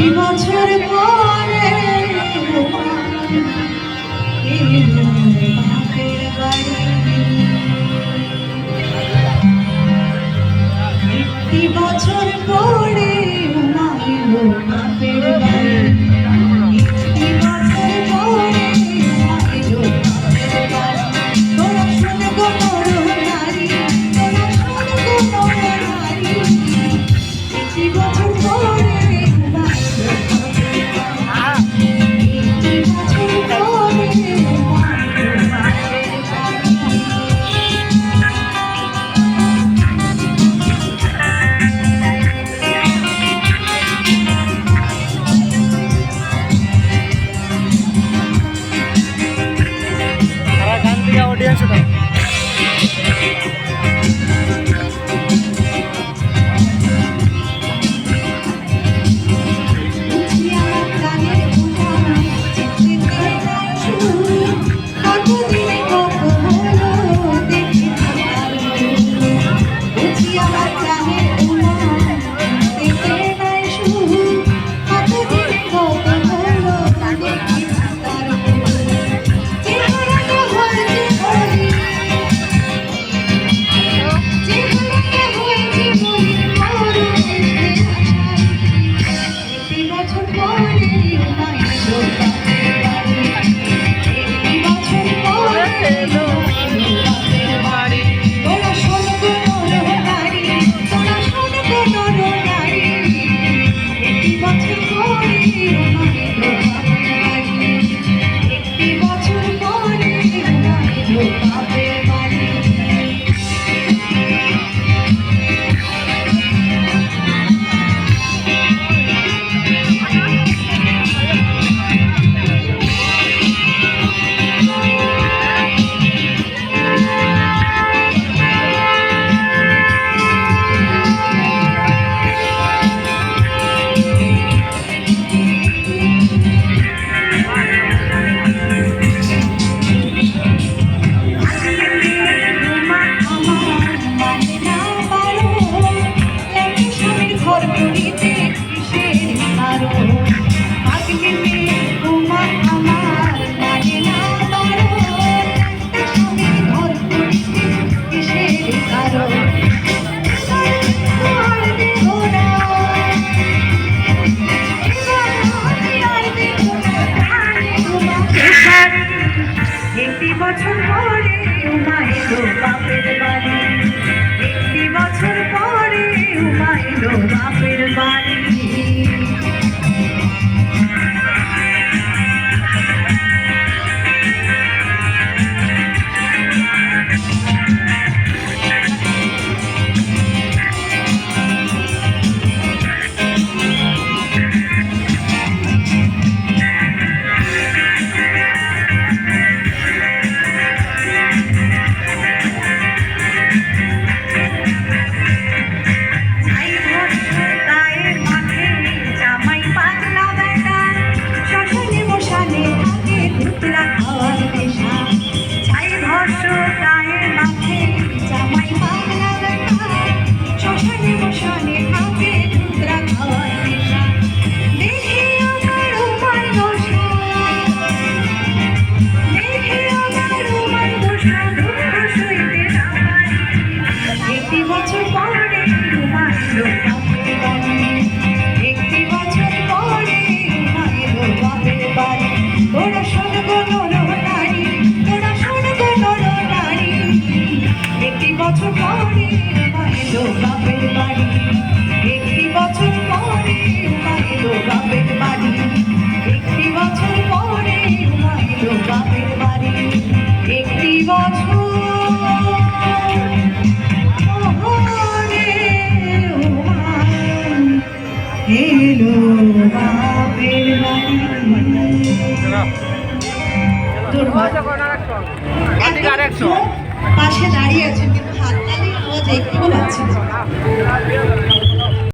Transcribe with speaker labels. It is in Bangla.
Speaker 1: একটি বছর পরে বাপের বাড়ি, একটি বছর পরে মাইল বাপের বাড়ি, একটি বছর পরে মাইল বাপের বাড়ি। তোরা শোন গো নরনারী, তোরা শোন গো নরনারী, একটি বছর পরে
Speaker 2: ऑडियंस था। একটি বছর পরে উমাইল বাপের বাড়ি, একটি বছর পরে উমাইল বাপের বাড়ি। পাশে দাঁড়িয়ে আছেন কিন্তু হাততালির আওয়াজ একটু পাচ্ছি না।